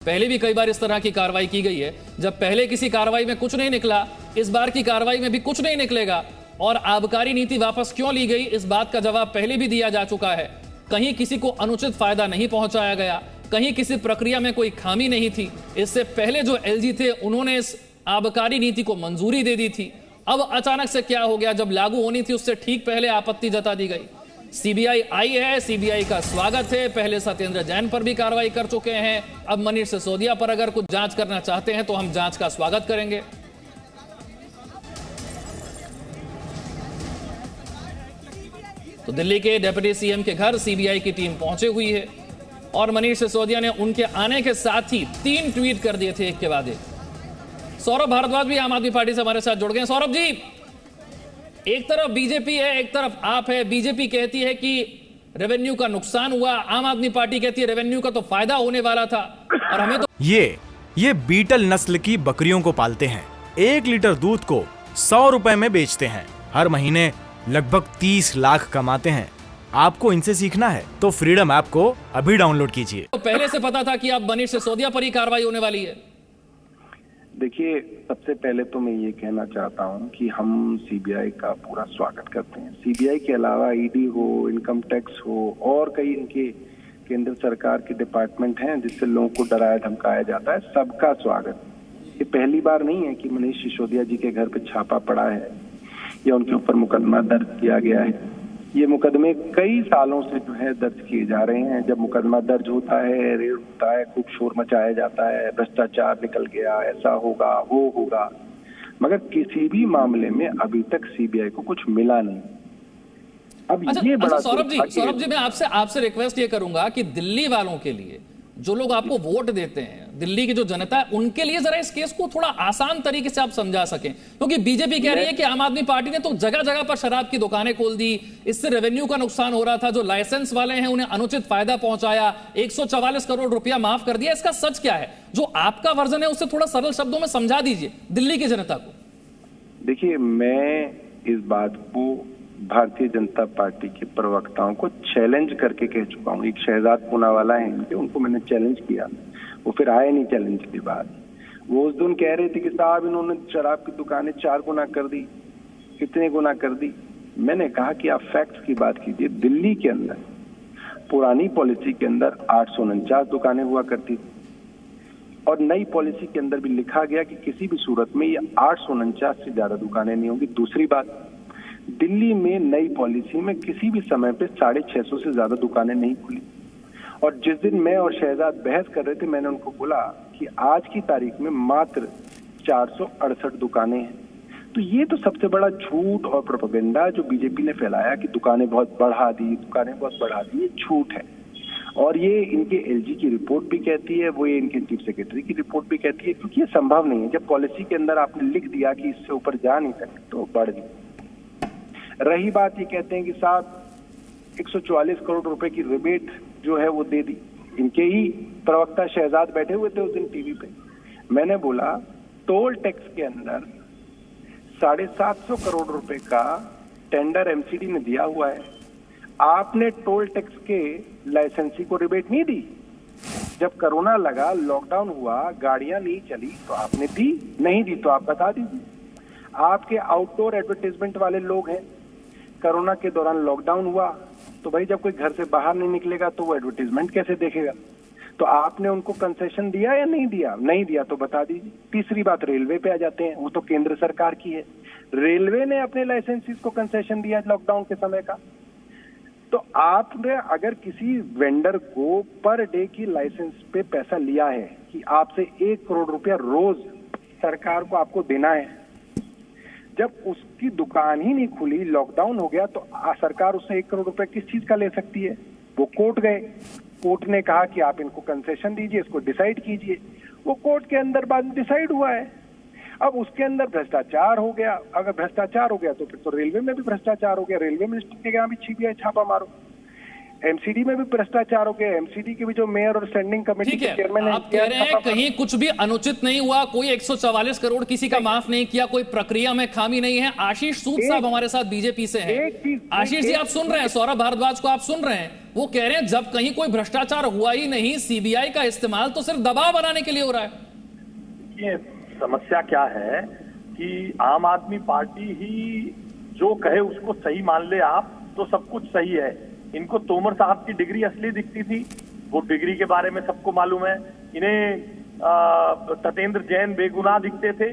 पहले भी कई बार इस तरह की कार्रवाई की गई है। जब पहले किसी कार्रवाई में कुछ नहीं निकला, इस बार की कार्रवाई में भी कुछ नहीं निकलेगा। और आबकारी नीति वापस क्यों ली गई, इस बात का जवाब पहले भी दिया जा चुका है। कहीं किसी को अनुचित फायदा नहीं पहुंचाया गया, कहीं किसी प्रक्रिया में कोई खामी नहीं थी। इससे पहले जो एलजी थे उन्होंने इस आबकारी नीति को मंजूरी दे दी थी। अब अचानक से क्या हो गया, जब लागू होनी थी उससे ठीक पहले आपत्ति जता दी गई। सीबीआई आई है, सीबीआई का स्वागत है। पहले सत्येंद्र जैन पर भी कार्रवाई कर चुके हैं, अब मनीष सिसोदिया पर अगर कुछ जांच करना चाहते हैं तो हम जांच का स्वागत करेंगे। तो दिल्ली के डिप्टी सीएम के घर सीबीआई की टीम पहुंची हुई है और मनीष सिसोदिया ने उनके आने के साथ ही 3 ट्वीट कर दिए थे एक के बाद एक। सौरभ भारद्वाज भी आम आदमी पार्टी से हमारे साथ जुड़ गए। सौरभ जी, एक तरफ बीजेपी है, एक तरफ आप है। बीजेपी कहती है कि रेवेन्यू का नुकसान हुआ, आम आदमी पार्टी कहती है रेवेन्यू का तो फायदा होने वाला था। और हमें तो ये बीटल नस्ल की बकरियों को पालते हैं। 1 लीटर दूध को 100 रुपए में बेचते हैं। हर महीने लगभग 30 लाख कमाते हैं। आपको इनसे सीखना है तो फ्रीडम ऐप को अभी डाउनलोड कीजिए। तो पहले से पता था कि अब मनीष सिसोदिया पर ही कार्रवाई होने वाली है? देखिए, सबसे पहले तो मैं ये कहना चाहता हूं कि हम सीबीआई का पूरा स्वागत करते हैं। सीबीआई के अलावा ईडी हो, इनकम टैक्स हो और कई इनके केंद्र सरकार के डिपार्टमेंट हैं जिससे लोगों को डराया धमकाया जाता है, सबका स्वागत। ये पहली बार नहीं है कि मनीष सिसोदिया जी के घर पे छापा पड़ा है या उनके ऊपर मुकदमा दर्ज किया गया है। ये मुकदमे कई सालों से जो है दर्ज किए जा रहे हैं। जब मुकदमा दर्ज होता है, रेड होता है, खूब शोर मचाया जाता है, भ्रष्टाचार निकल गया, ऐसा होगा, वो होगा, मगर किसी भी मामले में अभी तक सीबीआई को कुछ मिला नहीं। अब ये बड़ा सौरभ जी मैं आपसे रिक्वेस्ट ये करूंगा कि दिल्ली वालों के लिए, जो लोग आपको वोट देते हैं, दिल्ली की जो जनता है, उनके लिए जरा इस केस को थोड़ा आसान तरीके से आप समझा सकें। क्योंकि बीजेपी कह रही है कि आम आदमी पार्टी ने तो जगह जगह पर शराब की दुकानें खोल दी, इससे रेवेन्यू का नुकसान हो रहा था, जो लाइसेंस वाले हैं उन्हें अनुचित फायदा पहुंचाया, 144 करोड़ रुपया माफ कर दिया। इसका सच क्या है? जो आपका वर्जन है उसे थोड़ा सरल शब्दों में समझा दीजिए दिल्ली की जनता को। देखिए, मैं इस बात को भारतीय जनता पार्टी के प्रवक्ताओं को चैलेंज करके कह चुका हूँ। एक शहजाद पूनावाला है इनके, उनको मैंने चैलेंज किया, वो फिर आए नहीं चैलेंज के बाद। वो उस दिन कह रहे थे कि साहब इन्होंने शराब की दुकानें 4 गुना कर दी, कितने गुना कर दी। मैंने कहा कि आप फैक्ट्स की बात कीजिए। दिल्ली के अंदर पुरानी पॉलिसी के अंदर 849 दुकानें हुआ करती थी और नई पॉलिसी के अंदर भी लिखा गया कि किसी भी सूरत में ये 849 से ज्यादा दुकानें नहीं होंगी। दूसरी बात, दिल्ली में नई पॉलिसी में किसी भी समय पे 650 से ज्यादा दुकानें नहीं खुली। और जिस दिन मैं और शहजाद बहस कर रहे थे, मैंने उनको बोला कि आज की तारीख में मात्र 468 दुकानें हैं। तो ये तो सबसे बड़ा झूठ और प्रोपेगेंडा जो बीजेपी ने फैलाया कि दुकानें बहुत बढ़ा दी, दुकानें बहुत बढ़ा दी, ये झूठ है। और ये इनके एलजी की रिपोर्ट भी कहती है, वो ये इनके चीफ सेक्रेटरी की रिपोर्ट भी कहती है, क्योंकि ये संभव नहीं है। जब पॉलिसी के अंदर आपने लिख दिया कि इससे ऊपर जा नहीं सकते तो बढ़ गई। रही बात, ये कहते हैं कि साहब 144 करोड़ रुपए की रिबेट जो है वो दे दी। इनके ही प्रवक्ता शहजाद बैठे हुए थे उस दिन टीवी पे। मैंने बोला टोल टैक्स के अंदर 750 करोड़ रुपए का टेंडर एमसीडी ने दिया हुआ है। आपने टोल टैक्स के लाइसेंसी को रिबेट नहीं दी। जब कोरोना लगा, लॉकडाउन हुआ, गाड़ियां नहीं चली तो आपने दी, नहीं दी तो आप बता दीजिए। आपके आउटडोर एडवर्टाइजमेंट वाले लोग हैं, कोरोना के दौरान लॉकडाउन हुआ तो भाई जब कोई घर से बाहर नहीं निकलेगा तो वो एडवर्टाइजमेंट कैसे देखेगा? तो आपने उनको कंसेशन दिया या नहीं दिया? नहीं दिया तो बता दीजिए। तीसरी बात, रेलवे पे आ जाते हैं, वो तो केंद्र सरकार की है। रेलवे ने अपने लाइसेंसीज को कंसेशन दिया लॉकडाउन के समय का। तो आपने अगर किसी वेंडर को पर डे की लाइसेंस पे पैसा लिया है कि आपसे 1 करोड़ रुपया रोज सरकार को आपको देना है, जब उसकी दुकान ही नहीं खुली, लॉकडाउन हो गया, तो सरकार उससे 1 करोड़ रुपए किस चीज का ले सकती है? वो कोर्ट गए, कोर्ट ने कहा कि आप इनको कंसेशन दीजिए, इसको डिसाइड कीजिए। वो कोर्ट के अंदर बाद में डिसाइड हुआ है। अब उसके अंदर भ्रष्टाचार हो गया। अगर भ्रष्टाचार हो गया तो फिर तो रेलवे में भी भ्रष्टाचार हो गया। रेलवे मिनिस्टर के यहाँ भी सीबीआई छापा मारो। एमसीडी में भी भ्रष्टाचार हो गया। एमसीडी के भी जो मेयर और स्टैंडिंग कमेटी के चेयरमैन है, आप कह रहे हैं कहीं कुछ भी अनुचित नहीं हुआ, कोई 144 करोड़ किसी का माफ नहीं किया, कोई प्रक्रिया में खामी नहीं है। आशीष सूद साहब हमारे साथ बीजेपी से हैं। आशीष जी, आप सुन रहे हैं, सौरभ भारद्वाज को आप सुन रहे हैं, वो कह रहे हैं जब कहीं कोई भ्रष्टाचार हुआ ही नहीं, सीबीआई का इस्तेमाल तो सिर्फ दबाव बनाने के लिए हो रहा है। ये समस्या क्या है कि आम आदमी पार्टी ही जो कहे उसको सही मान ले आप, तो सब कुछ सही है। इनको तोमर साहब की डिग्री असली दिखती थी, वो डिग्री के बारे में सबको मालूम है। इन्हें ततेंद्र जैन बेगुनाह दिखते थे।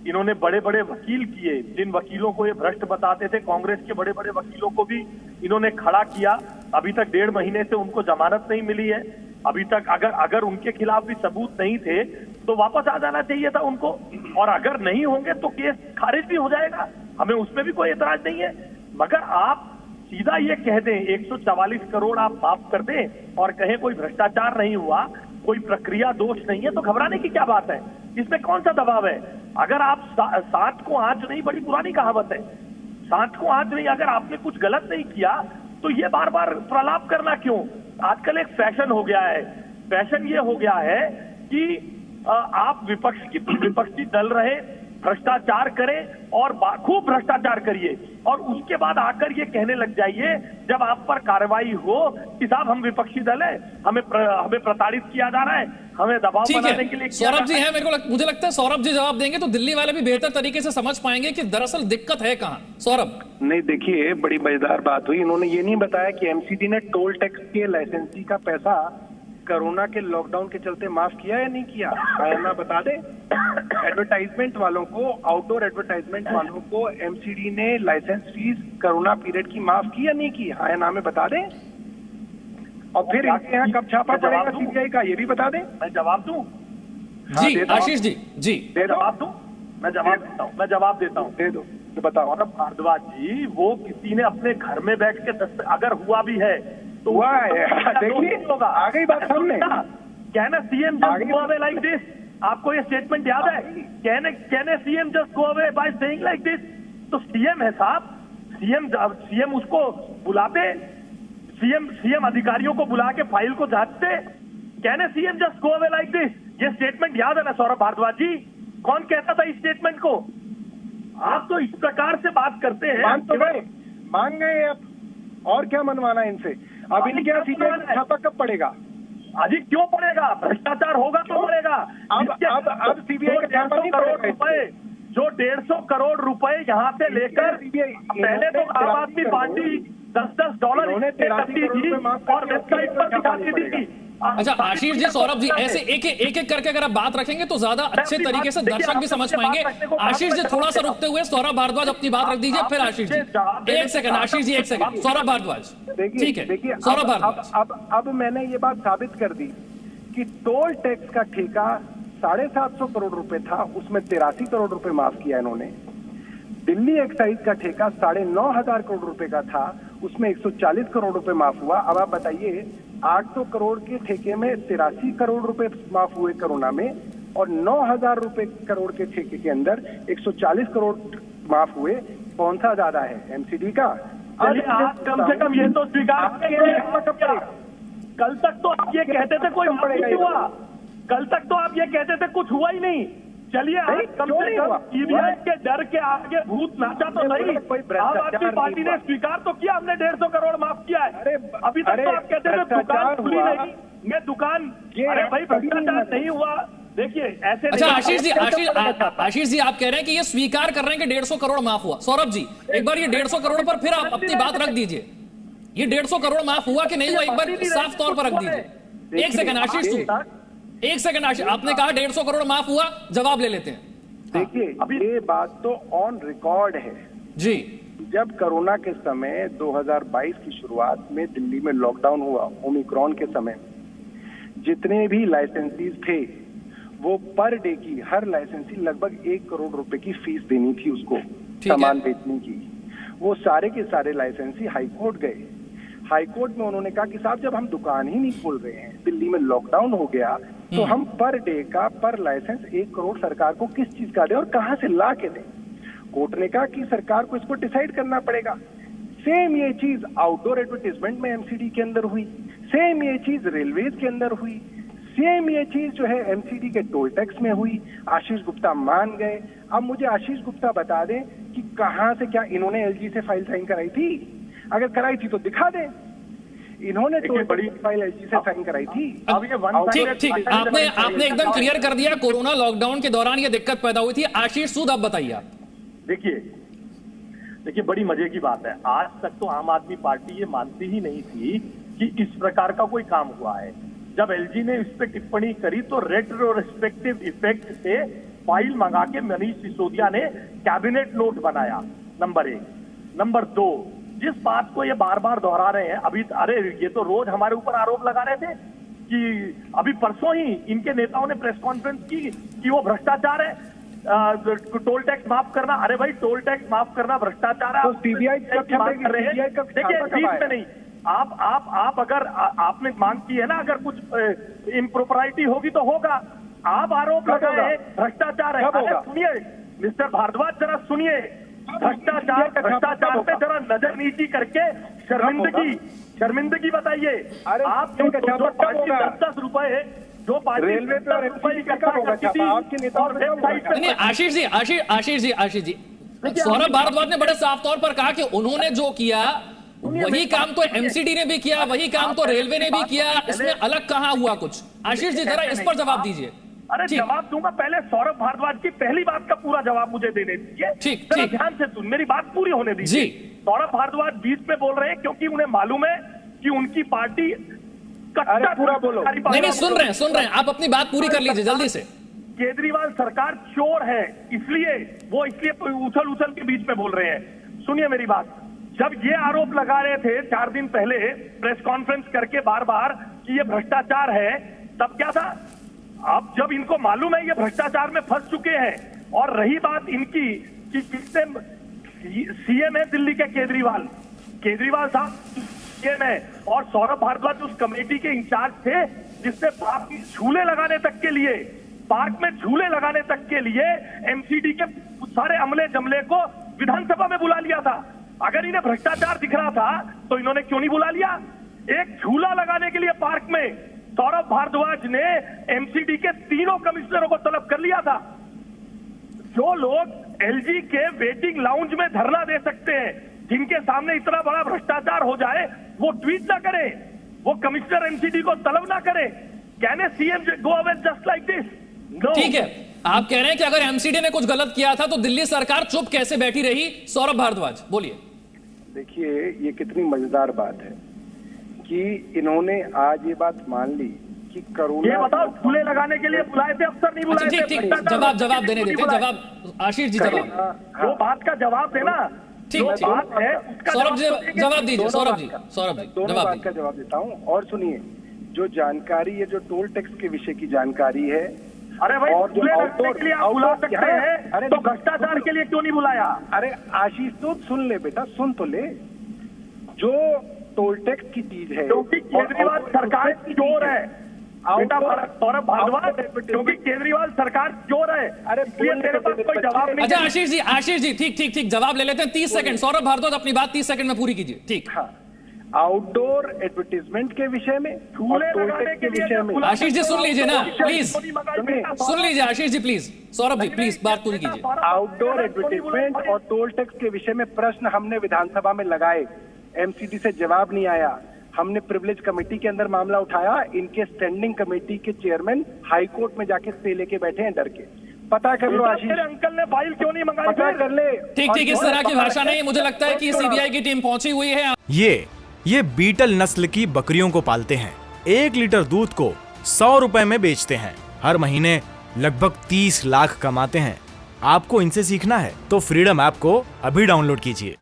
इन्होंने बड़े बड़े वकील किए, जिन वकीलों को ये भ्रष्ट बताते थे, कांग्रेस के बड़े बड़े वकीलों को भी इन्होंने खड़ा किया। अभी तक 1.5 महीने से उनको जमानत नहीं मिली है। अभी तक अगर उनके खिलाफ भी सबूत नहीं थे तो वापस आ जाना चाहिए था उनको, और अगर नहीं होंगे तो केस खारिज भी हो जाएगा, हमें उसमें भी कोई एतराज नहीं है। मगर आप सीधा ये कह दें 144 करोड़ आप माफ कर दें और कहें कोई भ्रष्टाचार नहीं हुआ, कोई प्रक्रिया दोष नहीं है, तो घबराने की क्या बात है? इसमें कौन सा दबाव है? अगर आप सात को आंच नहीं, बड़ी पुरानी कहावत है, सात को आंच नहीं, अगर आपने कुछ गलत नहीं किया तो ये बार बार प्रलाप करना क्यों? आजकल एक फैशन हो गया है। फैशन ये हो गया है कि आप विपक्षी दल रहे, भ्रष्टाचार करें और खूब भ्रष्टाचार करिए, और उसके बाद आकर ये कहने लग जाइए जब आप पर कार्रवाई हो कि साहब हम विपक्षी दल है, हमें प्रताड़ित किया जा रहा है, हमें दबाव बनाने के लिए। सौरभ जी है, मुझे लगता है सौरभ जी जवाब देंगे तो दिल्ली वाले भी बेहतर तरीके से समझ पाएंगे कि दरअसल दिक्कत है कहां। सौरभ नहीं, देखिए बड़ी मजेदार बात हुई। इन्होंने ये नहीं बताया कि एमसीडी ने टोल टैक्स के लाइसेंसी का पैसा कोरोना के लॉकडाउन के चलते माफ किया या नहीं किया, आया बता दे। एडवर्टाइजमेंट वालों को, आउटडोर एडवर्टाइजमेंट वालों को एमसीडी ने लाइसेंस फीस कोरोना पीरियड की माफ की या नहीं की, आया नाम में बता दे। और फिर इनके यहाँ कब छापा पड़ेगा सीबीआई का, ये भी बता दे। मैं जवाब दूं? जी आशीष जी, जी दे जवाब दूं? मैं जवाब देता हूँ, मैं जवाब देता हूँ, दे दो तो बताओ। और भारद्वाज जी, वो किसी ने अपने घर में बैठ के अगर हुआ भी है तो हुआ है, देखिए होगा, आ गई बात सामने। कहना CM just go away like this, आपको ये स्टेटमेंट याद है? कहने CM just go away by saying like this, तो सीएम है साहब, सीएम उसको बुलाते, सीएम अधिकारियों को बुला के फाइल को जांचते, कहने CM just go away like this. ये स्टेटमेंट याद है ना सौरभ भारद्वाज जी? कौन कहता था इस स्टेटमेंट को? आप तो इस प्रकार से बात करते हैं। मान गए अब, और क्या मनवाना है इनसे? अब इनके यहाँ सीबीआई छापा कब पड़ेगा? अजी क्यों पड़ेगा? भ्रष्टाचार होगा तो पड़ेगा। अब सीबीआई का छापा नहीं पड़ेगा। जो 150 करोड़ रुपए यहाँ से लेकर, पहले तो आम आदमी पार्टी $10 करती थी और वेबसाइट पर दिखाती थी। अच्छा आशीष जी, सौरभ जी, ऐसे एक एक करके अगर आप बात रखेंगे तो ज्यादा अच्छे तरीके से दर्शक भी समझ पाएंगे। आशीष जी थोड़ा सा रुकते हुए सौरभ भारद्वाज अपनी बात रख दीजिए, फिर आशीष जी। एक सेकंड आशीष जी, एक सेकंड सौरभ भारद्वाज, ठीक है सौरभ भारद्वाज। अब मैंने ये बात साबित कर दी कि टोल टैक्स का ठेका 750 करोड़ रुपए था, उसमें 83 करोड़ रुपए माफ किया इन्होंने। दिल्ली एक्साइज का ठेका 9,500 करोड़ रुपए का था, उसमें 140 करोड़ रुपए माफ हुआ। अब आप बताइए 800 करोड़ के ठेके में 83 करोड़ रुपए माफ हुए कोरोना में, और 9,000 करोड़ के ठेके के अंदर 140 करोड़ माफ हुए। कौन सा ज्यादा है, एमसीडी का? कम से कम ये तो स्वीकार, कल तक तो आप ये कहते थे कोई नहीं हुआ, कल तक तो आप ये कहते थे कुछ हुआ ही नहीं। चलिए कम से कम सीबीआई के डर के आगे भूत नाचा तो नहीं। आम आदमी पार्टी ने स्वीकार तो किया, हमने 150 करोड़ माफ किया है। अभी तक तो आप कहते थे दुकान खुली नहीं, मैं दुकान, अरे भाई भ्रष्टाचार नहीं हुआ। देखिए ऐसे। अच्छा आशीष जी, आशीष जी आप कह रहे हैं कि ये स्वीकार कर रहे हैं कि 150 करोड़ माफ हुआ। सौरभ जी एक बार ये 150 करोड़ पर फिर आप अपनी बात रख दीजिए, ये 150 करोड़ माफ हुआ कि नहीं हुआ, एक बार साफ तौर पर रख दीजिए। एक सेकंड आशीष जी, एक सेकंड आशीष, आपने कहा 150 करोड़ माफ हुआ, जवाब ले लेते हैं। देखिए अभी ये बात तो ऑन रिकॉर्ड है जी। जब कोरोना के समय 2022 की शुरुआत में दिल्ली में लॉकडाउन हुआ, ओमिक्रॉन के समय, जितने भी लाइसेंसीज थे वो पर डे की हर लाइसेंसी लगभग 1 करोड़ रुपए की फीस देनी थी उसको सामान बेचने की। वो सारे के सारे लाइसेंसी हाईकोर्ट गए। हाईकोर्ट में उन्होंने कहा कि साहब जब हम दुकान ही नहीं खोल रहे हैं, दिल्ली में लॉकडाउन हो गया, तो हम पर डे का पर लाइसेंस 1 करोड़ सरकार को किस चीज का दें और कहां से ला के दें। कोर्ट ने कहा कि सरकार को इसको डिसाइड करना पड़ेगा। सेम ये चीज आउटडोर एडवर्टाइजमेंट में एमसीडी के अंदर हुई, सेम ये चीज रेलवेज के अंदर हुई, सेम ये चीज जो है एमसीडी के टोल टैक्स में हुई। आशीष गुप्ता मान गए। अब मुझे आशीष गुप्ता बता दें कि कहां से, क्या इन्होंने एलजी से फाइल साइन कराई थी? अगर कराई थी तो दिखा दें। इन्होंने देखिए, तो बड़ी फाइल एलजी से साइन कराई थी। अब ये वन ठीक ठीक, आपने एकदम क्लियर कर दिया। कोरोना लॉकडाउन के दौरान ये दिक्कत पैदा हुई थी। आशीष सूद, अब बताइए आप। देखिए बड़ी मजे की बात है, आज तक तो आम आदमी पार्टी ये मानती ही नहीं थी कि इस प्रकार का कोई काम हुआ है। जब एलजी ने इस पे टिप्पणी करी तो रेट्रोस्पेक्टिव इफेक्ट से फाइल मंगा के मनीष सिसोदिया ने कैबिनेट नोट बनाया, नंबर 1। नंबर 2, जिस बात को ये बार बार दोहरा रहे हैं, अभी अरे ये तो रोज हमारे ऊपर आरोप लगा रहे थे कि अभी परसों ही इनके नेताओं ने प्रेस कॉन्फ्रेंस की कि वो भ्रष्टाचार है, टोल टैक्स माफ करना। अरे भाई, टोल टैक्स माफ करना भ्रष्टाचार है। तो सीबीआई कर रहे हैं। देखिए, बीच में नहीं, आप अगर आपने मांग की है ना, अगर कुछ इम्प्रोपराइटी होगी तो होगा। आप आरोप लगाए भ्रष्टाचार है। सुनिए मिस्टर भारद्वाज, जरा सुनिए। भ्रष्टाचार पे जरा नजर नीची करके शर्मिंदगी बताइए। आप जो 10 रुपए जो पार्टी रेलवे पे आपके नेता। आशीष जी, सौरभ भारद्वाज ने बड़े साफ तौर पर कहा कि उन्होंने जो किया वही काम तो एमसीडी ने भी किया, वही काम तो रेलवे ने भी किया, इसमें अलग कहां हुआ कुछ? आशीष जी, जरा इस पर जवाब दीजिए। अरे जवाब दूंगा, पहले सौरभ भारद्वाज की पहली बात का पूरा जवाब मुझे देने दीजिए। ठीक, ध्यान से सुन, मेरी बात पूरी होने दीजिए। सौरभ भारद्वाज बीच में बोल रहे हैं क्योंकि उन्हें मालूम है कि उनकी पार्टी पूरा बोलो। नहीं, सुन रहे हैं, आप अपनी बात पूरी कर लीजिए जल्दी से। केजरीवाल सरकार चोर है, इसलिए उछल के बीच में बोल रहे हैं। सुनिए मेरी बात, जब ये आरोप लगा रहे थे 4 दिन पहले प्रेस कॉन्फ्रेंस करके बार बार कि ये भ्रष्टाचार है, तब क्या था? अब जब इनको मालूम है ये भ्रष्टाचार में फंस चुके हैं, और रही बात इनकी कि किससे सीएम है दिल्ली के केजरीवाल साहब सीएम है, और सौरभ भारद्वाज उस कमेटी के इंचार्ज थे जिसने पार्क में झूले लगाने तक के लिए एमसीडी के सारे अमले जमले को विधानसभा में बुला लिया था। अगर इन्हें भ्रष्टाचार दिख रहा था तो इन्होंने क्यों नहीं बुला लिया? एक झूला लगाने के लिए पार्क में सौरभ भारद्वाज ने एमसीडी के 3 कमिश्नरों को तलब कर लिया था। जो लोग एलजी के वेटिंग लाउंज में धरना दे सकते हैं, जिनके सामने इतना बड़ा भ्रष्टाचार हो जाए, वो ट्वीट ना करें, वो कमिश्नर एमसीडी को तलब ना करें। Can a CM go away just like this? No. ठीक है, आप कह रहे हैं कि अगर एमसीडी ने कुछ गलत किया था तो दिल्ली सरकार चुप कैसे बैठी रही? सौरभ भारद्वाज, बोलिए। देखिए, ये कितनी मजेदार बात है कि इन्होंने आज ये बात मान ली कि कोरोना। ये बताओ, झूले लगाने के लिए बुलाए थे अफसर, नहीं बुलाए थे? ठीक, जवाब देने देते। जवाब आशीष जी, जवाब वो बात का जवाब देना। ठीक, बात है सौरभ जी, जवाब दीजिए। सौरभ जी दोनों बात का जवाब देता हूँ। और सुनिए, जो जानकारी है, जो टोल टैक्स के विषय की जानकारी है, अरे भाई, झूले लगाने के लिए आप बुला सकते हैं, तो भ्रष्टाचार के लिए क्यों नहीं बुलाया? अरे आशीष, तो सुन ले बेटा, सुन तो ले। जो टोल टैक्स की चीज है, क्योंकि केजरीवाल सरकार चोर है बेटा, सौरभ भारद्वाज, क्योंकि केजरीवाल सरकार चोर है। अरे तेरे पास कोई जवाब नहीं। अच्छा आशीष जी, ठीक, जवाब ले लेते हैं। 30 सेकंड, सौरभ भारद्वाज अपनी बात 30 सेकंड में पूरी कीजिए। ठीक। हाँ, आउटडोर एडवर्टीजमेंट के विषय में, झूले लगाने के विषय में। आशीष जी सुन लीजिए ना, प्लीज सुन लीजिए। आशीष जी प्लीज, सौरभ जी प्लीज बात पूरी कीजिए। आउटडोर एडवर्टीजमेंट और टोल टैक्स के विषय में प्रश्न हमने विधानसभा में लगाए, एमसीडी से जवाब नहीं आया। हमने प्रिविलेज कमेटी के अंदर मामला उठाया, इनके स्टैंडिंग कमेटी के चेयरमैन हाई कोर्ट में जाके स्टे लेके बैठे हैं डर के। पता कर लो आशीष, अंकल ने फाइल क्यों नहीं मंगाई? पता कर ले। ठीक, इस तरह की भाषा नहीं। मुझे लगता है कि सीबीआई की टीम पहुंची हुई है। ये बीटल नस्ल की बकरियों को पालते हैं। 1 लीटर दूध को 100 रुपए में बेचते हैं। हर महीने लगभग 30 लाख कमाते हैं। आपको इनसे सीखना है तो फ्रीडम ऐप को अभी डाउनलोड कीजिए।